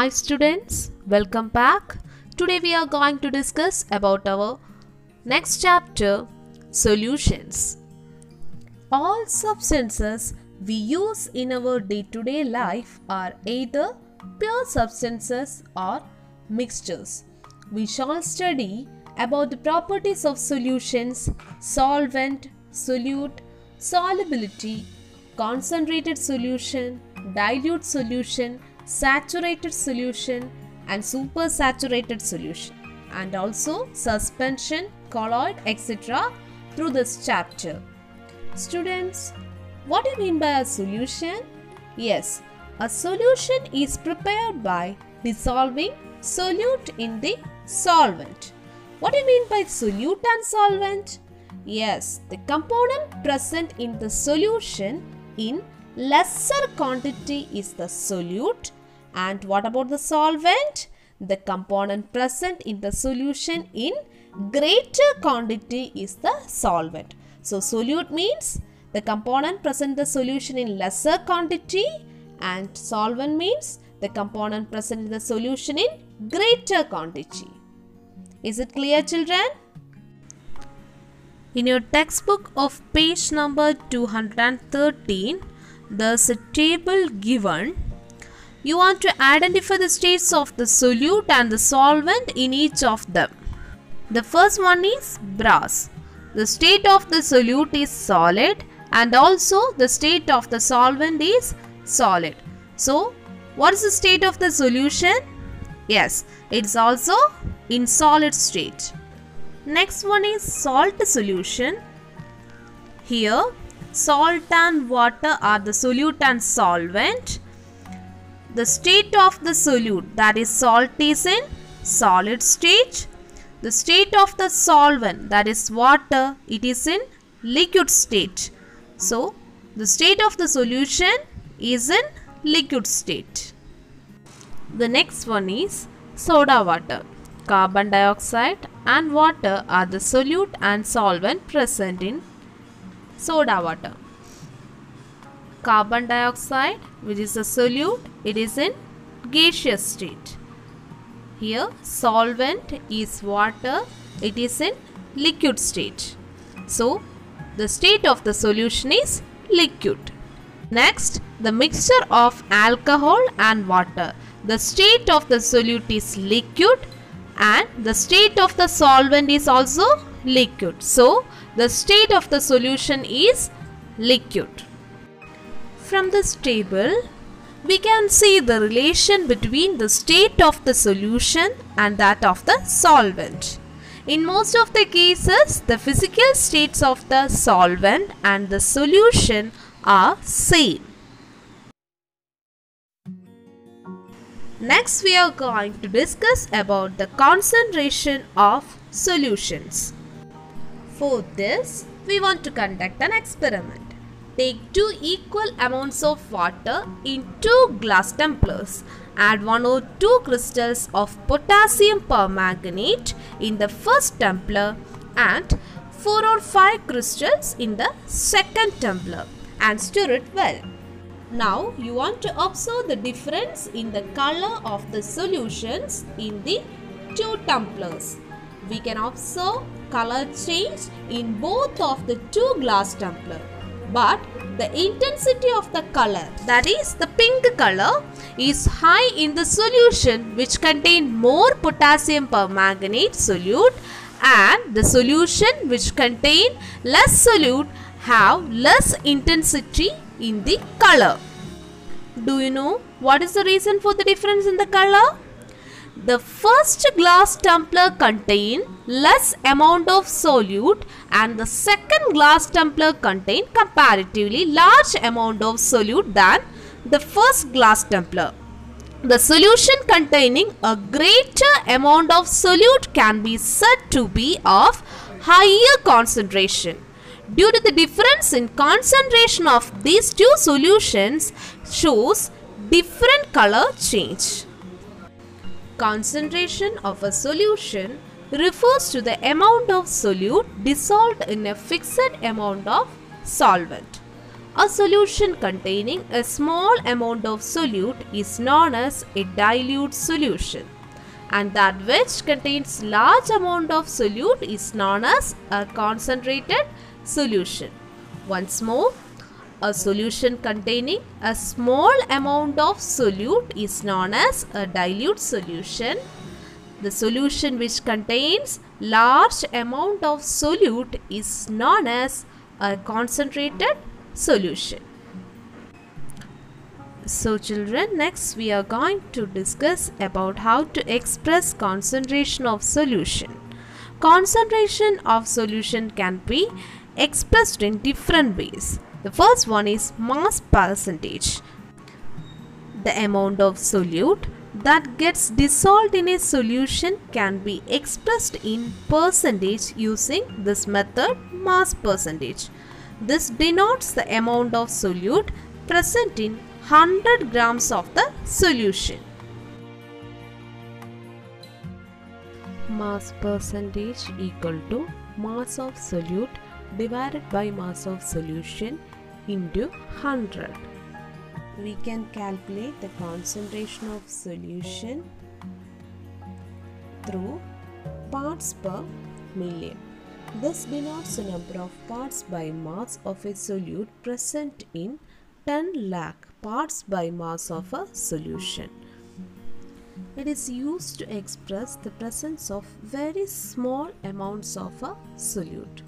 Hi students, welcome back. Today we are going to discuss about our next chapter, solutions. All substances we use in our day-to-day life are either pure substances or mixtures. We shall study about the properties of solutions, solvent, solute, solubility, concentrated solution, dilute solution, saturated solution and supersaturated solution, and also suspension, colloid, etc. through this chapter. Students, what do you mean by a solution? Yes, a solution is prepared by dissolving solute in the solvent. What do you mean by solute and solvent? Yes, the component present in the solution in lesser quantity is the solute, and what about the solvent? The component present in the solution in greater quantity is the solvent. So solute means the component present in the solution in lesser quantity, and solvent means the component present in the solution in greater quantity. Is it clear, children? In your textbook of page number 213, there's a table given. You want to identify the states of the solute and the solvent in each of them. The first one is brass. The state of the solute is solid and also the state of the solvent is solid. So, what is the state of the solution? Yes, it's also in solid state. Next one is salt solution. Here, salt and water are the solute and solvent. The state of the solute, that is salt, is in solid state. The state of the solvent, that is water, it is in liquid state. So, the state of the solution is in liquid state. The next one is soda water. Carbon dioxide and water are the solute and solvent present in soda water. Carbon dioxide, which is a solute, it is in gaseous state. Here solvent is water, it is in liquid state. So the state of the solution is liquid. Next, the mixture of alcohol and water. The state of the solute is liquid and the state of the solvent is also liquid. So the state of the solution is liquid. From this table, we can see the relation between the state of the solution and that of the solvent. In most of the cases, the physical states of the solvent and the solution are same. Next, we are going to discuss about the concentration of solutions. For this, we want to conduct an experiment. Take 2 equal amounts of water in 2 glass tumblers. Add 1 or 2 crystals of potassium permanganate in the first tumbler and 4 or 5 crystals in the second tumbler and stir it well. Now you want to observe the difference in the color of the solutions in the 2 tumblers. We can observe color change in both of the 2 glass tumblers. But the intensity of the color, that is the pink color, is high in the solution which contain more potassium permanganate solute, and the solution which contain less solute have less intensity in the color. Do you know what is the reason for the difference in the color? The first glass tumbler contain less amount of solute and the second glass tumbler contain comparatively large amount of solute than the first glass tumbler. The solution containing a greater amount of solute can be said to be of higher concentration. Due to the difference in concentration of these 2 solutions shows different color change. Concentration of a solution refers to the amount of solute dissolved in a fixed amount of solvent. A solution containing a small amount of solute is known as a dilute solution, and that which contains large amount of solute is known as a concentrated solution. Once more, a solution containing a small amount of solute is known as a dilute solution. The solution which contains large amount of solute is known as a concentrated solution. So children, next we are going to discuss about how to express concentration of solution. Concentration of solution can be expressed in different ways. The first one is mass percentage. The amount of solute that gets dissolved in a solution can be expressed in percentage using this method, mass percentage. This denotes the amount of solute present in 100 grams of the solution. Mass percentage equal to mass of solute divided by mass of solution into 100. We can calculate the concentration of solution through parts per million. This denotes the number of parts by mass of a solute present in 10 lakh parts by mass of a solution. It is used to express the presence of very small amounts of a solute.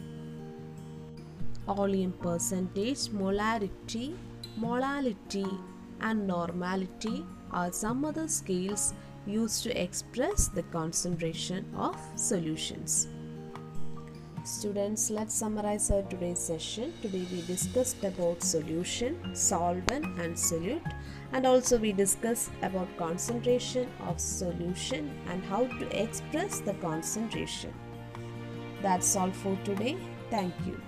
Volume percentage, molarity, molality and normality are some other scales used to express the concentration of solutions. Students, let's summarize our today's session. Today we discussed about solution, solvent and solute, and also we discussed about concentration of solution and how to express the concentration. That's all for today. Thank you.